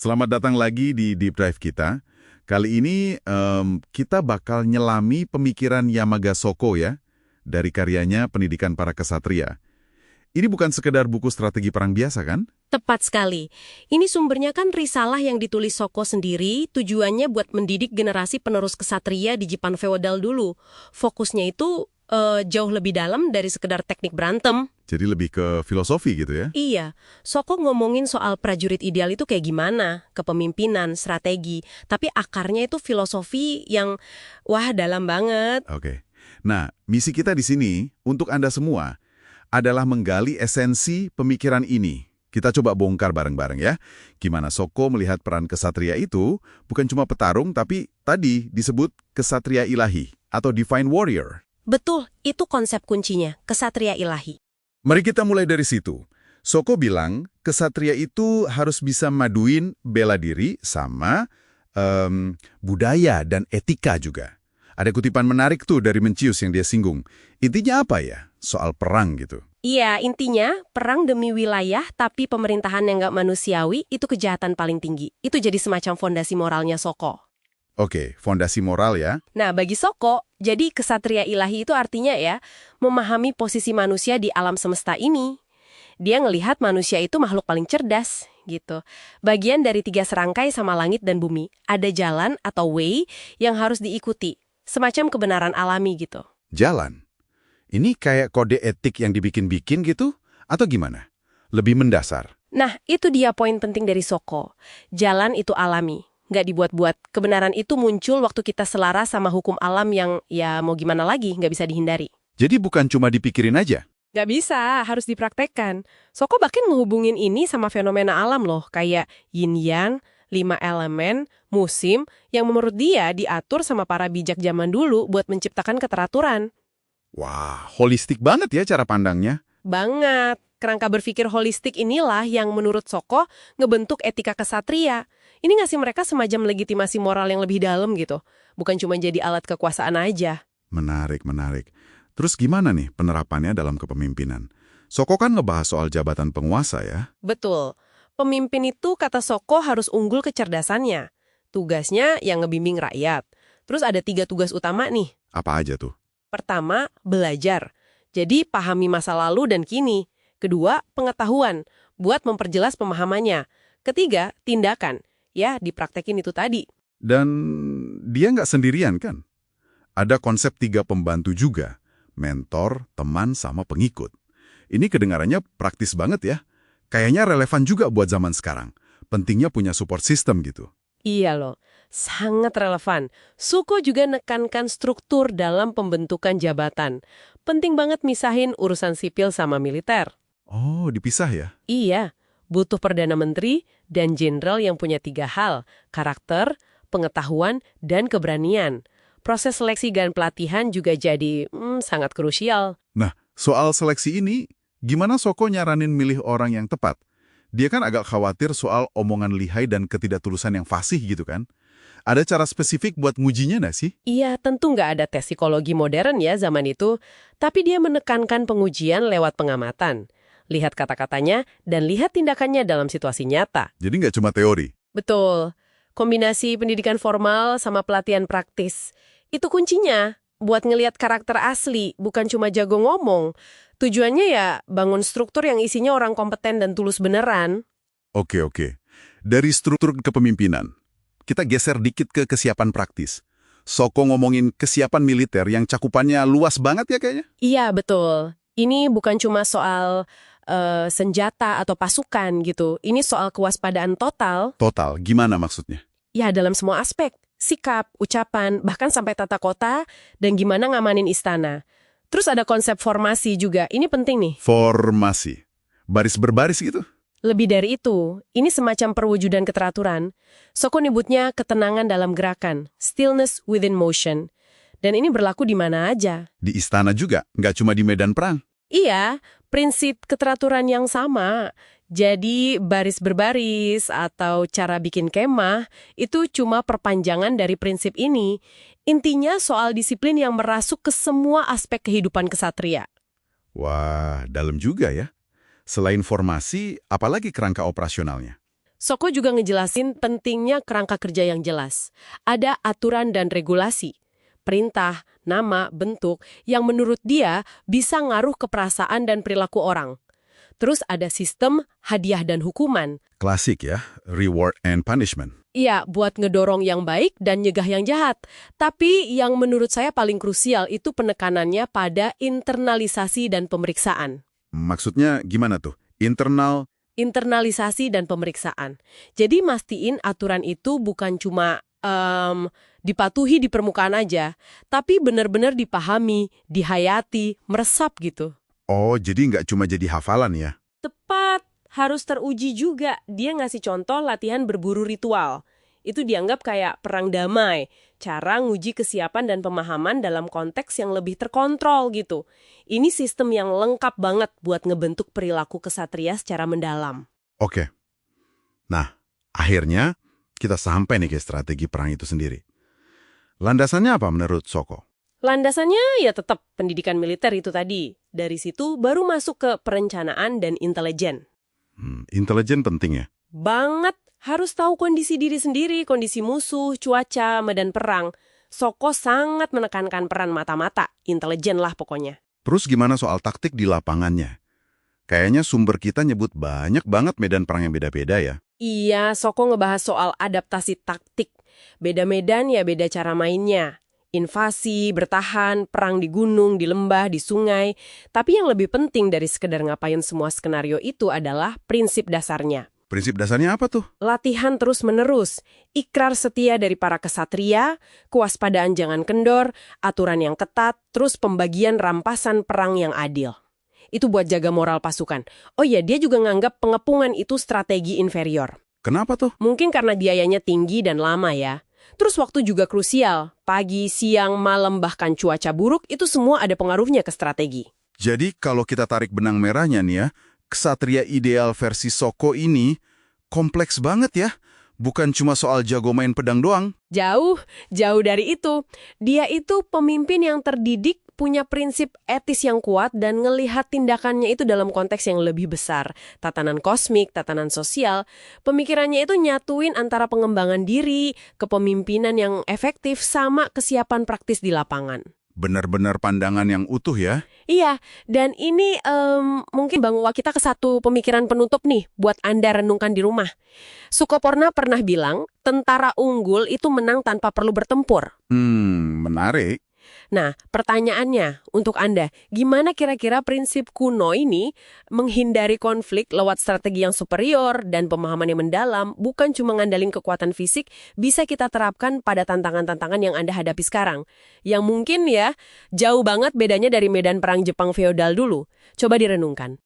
Selamat datang lagi di Deep Dive kita. Kali ini kita bakal nyelami pemikiran Yamaga Shoko ya, dari karyanya Pendidikan Para Ksatria. Ini bukan sekedar buku strategi perang biasa kan? Tepat sekali. Ini sumbernya kan risalah yang ditulis Shoko sendiri, tujuannya buat mendidik generasi penerus kesatria di Jepang feodal dulu. Fokusnya itu jauh lebih dalam dari sekedar teknik berantem. Jadi lebih ke filosofi gitu ya? Iya, Shoko ngomongin soal prajurit ideal itu kayak gimana, kepemimpinan, strategi, tapi akarnya itu filosofi yang, wah, dalam banget. Oke. Nah, misi kita di sini, untuk Anda semua, adalah menggali esensi pemikiran ini. Kita coba bongkar bareng-bareng ya. Gimana Shoko melihat peran kesatria itu, bukan cuma petarung, tapi tadi disebut kesatria ilahi, atau divine warrior. Betul, itu konsep kuncinya, kesatria ilahi. Mari kita mulai dari situ. Shoko bilang, kesatria itu harus bisa maduin bela diri sama budaya dan etika juga. Ada kutipan menarik tuh dari Mencius yang dia singgung. Intinya apa ya? Soal perang gitu. Iya, intinya perang demi wilayah tapi pemerintahan yang nggak manusiawi itu kejahatan paling tinggi. Itu jadi semacam fondasi moralnya Shoko. Oke, fondasi moral ya. Nah, bagi Shoko, jadi kesatria ilahi itu artinya ya, memahami posisi manusia di alam semesta ini. Dia ngelihat manusia itu makhluk paling cerdas, gitu. Bagian dari 3 serangkai sama langit dan bumi, ada jalan atau way yang harus diikuti. Semacam kebenaran alami gitu. Jalan. Ini kayak kode etik yang dibikin-bikin gitu? Atau gimana? Lebih mendasar. Nah, itu dia poin penting dari Shoko. Jalan itu alami. Nggak dibuat-buat. Kebenaran itu muncul waktu kita selaras sama hukum alam yang, ya mau gimana lagi, nggak bisa dihindari. Jadi bukan cuma dipikirin aja? Nggak bisa, harus dipraktekkan. Shoko bahkan ngehubungin ini sama fenomena alam loh, kayak yin-yang, 5 elemen, musim, yang menurut dia diatur sama para bijak zaman dulu buat menciptakan keteraturan. Wah, holistik banget ya cara pandangnya. Banget. Kerangka berpikir holistik inilah yang menurut Shoko ngebentuk etika kesatria. Ini ngasih mereka semacam legitimasi moral yang lebih dalam gitu. Bukan cuma jadi alat kekuasaan aja. Menarik, menarik. Terus gimana nih penerapannya dalam kepemimpinan? Shoko kan ngebahas soal jabatan penguasa ya? Betul. Pemimpin itu kata Shoko harus unggul kecerdasannya. Tugasnya yang ngebimbing rakyat. Terus ada 3 tugas utama nih. Apa aja tuh? Pertama, belajar. Jadi pahami masa lalu dan kini. Kedua, pengetahuan, buat memperjelas pemahamannya. Ketiga, tindakan. Ya, dipraktekin itu tadi. Dan dia nggak sendirian kan? Ada konsep 3 pembantu juga. Mentor, teman, sama pengikut. Ini kedengarannya praktis banget ya. Kayaknya relevan juga buat zaman sekarang. Pentingnya punya support system gitu. Iya loh, sangat relevan. Shoko juga nekankan struktur dalam pembentukan jabatan. Penting banget misahin urusan sipil sama militer. Oh, dipisah ya? Iya, butuh Perdana Menteri dan Jenderal yang punya 3 hal, karakter, pengetahuan, dan keberanian. Proses seleksi dan pelatihan juga jadi sangat krusial. Nah, soal seleksi ini, gimana Shoko nyaranin milih orang yang tepat? Dia kan agak khawatir soal omongan lihai dan ketidaktulusan yang fasih gitu kan? Ada cara spesifik buat ngujinya nggak sih? Iya, tentu nggak ada tes psikologi modern ya zaman itu, tapi dia menekankan pengujian lewat pengamatan. Lihat kata-katanya dan lihat tindakannya dalam situasi nyata. Jadi nggak cuma teori? Betul. Kombinasi pendidikan formal sama pelatihan praktis. Itu kuncinya. Buat ngelihat karakter asli, bukan cuma jago ngomong. Tujuannya ya bangun struktur yang isinya orang kompeten dan tulus beneran. Oke. Dari struktur kepemimpinan, kita geser dikit ke kesiapan praktis. Shoko ngomongin kesiapan militer yang cakupannya luas banget ya kayaknya? Iya, betul. Ini bukan cuma soal senjata atau pasukan gitu. Ini soal kewaspadaan total. Total, gimana maksudnya? Ya, dalam semua aspek. Sikap, ucapan, bahkan sampai tata kota, dan gimana ngamanin istana. Terus ada konsep formasi juga. Ini penting nih. Formasi. Baris berbaris gitu? Lebih dari itu, ini semacam perwujudan keteraturan. Shoko nyebutnya ketenangan dalam gerakan, stillness within motion. Dan ini berlaku di mana aja. Di istana juga, nggak cuma di medan perang. Iya, prinsip keteraturan yang sama. Jadi baris berbaris atau cara bikin kemah itu cuma perpanjangan dari prinsip ini. Intinya soal disiplin yang merasuk ke semua aspek kehidupan kesatria. Wah, dalam juga ya. Selain formasi, apalagi kerangka operasionalnya? Soko juga ngejelasin pentingnya kerangka kerja yang jelas. Ada aturan dan regulasi, perintah, nama, bentuk, yang menurut dia bisa ngaruh ke perasaan dan perilaku orang. Terus ada sistem hadiah dan hukuman. Klasik ya, reward and punishment. Iya, buat ngedorong yang baik dan nyegah yang jahat. Tapi yang menurut saya paling krusial itu penekanannya pada internalisasi dan pemeriksaan. Maksudnya gimana tuh? Internalisasi dan pemeriksaan. Jadi mastiin aturan itu bukan cuma dipatuhi di permukaan aja, tapi benar-benar dipahami, dihayati, meresap gitu. Oh, jadi nggak cuma jadi hafalan ya? Tepat, harus teruji juga. Dia ngasih contoh latihan berburu ritual. Itu dianggap kayak perang damai, cara nguji kesiapan dan pemahaman dalam konteks yang lebih terkontrol gitu. Ini sistem yang lengkap banget buat ngebentuk perilaku kesatria secara mendalam. Oke. Nah, akhirnya kita sampai nih ke strategi perang itu sendiri. Landasannya apa menurut Soko? Landasannya ya tetap pendidikan militer itu tadi. Dari situ baru masuk ke perencanaan dan intelijen. Intelijen penting ya? Banget, harus tahu kondisi diri sendiri, kondisi musuh, cuaca, medan perang. Soko sangat menekankan peran mata-mata, intelijen lah pokoknya. Terus gimana soal taktik di lapangannya? Kayaknya sumber kita nyebut banyak banget medan perang yang beda-beda ya. Iya, Soko ngebahas soal adaptasi taktik. Beda medan ya beda cara mainnya. Invasi, bertahan, perang di gunung, di lembah, di sungai. Tapi yang lebih penting dari sekedar ngapain semua skenario itu adalah prinsip dasarnya. Prinsip dasarnya apa tuh? Latihan terus-menerus, ikrar setia dari para kesatria, kewaspadaan jangan kendor, aturan yang ketat, terus pembagian rampasan perang yang adil. Itu buat jaga moral pasukan. Oh iya, dia juga nganggap pengepungan itu strategi inferior. Kenapa tuh? Mungkin karena biayanya tinggi dan lama ya. Terus waktu juga krusial. Pagi, siang, malam, bahkan cuaca buruk, itu semua ada pengaruhnya ke strategi. Jadi kalau kita tarik benang merahnya nih ya, kesatria ideal versi Soko ini kompleks banget ya. Bukan cuma soal jago main pedang doang. Jauh dari itu. Dia itu pemimpin yang terdidik, punya prinsip etis yang kuat, dan ngelihat tindakannya itu dalam konteks yang lebih besar. Tatanan kosmik, tatanan sosial. Pemikirannya itu nyatuin antara pengembangan diri, kepemimpinan yang efektif, sama kesiapan praktis di lapangan. Benar-benar pandangan yang utuh ya. Iya, dan ini mungkin bawa kita ke satu pemikiran penutup nih buat Anda renungkan di rumah. Sukoporna pernah bilang, tentara unggul itu menang tanpa perlu bertempur. Menarik. Nah, pertanyaannya untuk Anda, gimana kira-kira prinsip kuno ini menghindari konflik lewat strategi yang superior dan pemahaman yang mendalam, bukan cuma ngandalin kekuatan fisik, bisa kita terapkan pada tantangan-tantangan yang Anda hadapi sekarang? Yang mungkin ya, jauh banget bedanya dari medan perang Jepang feodal dulu. Coba direnungkan.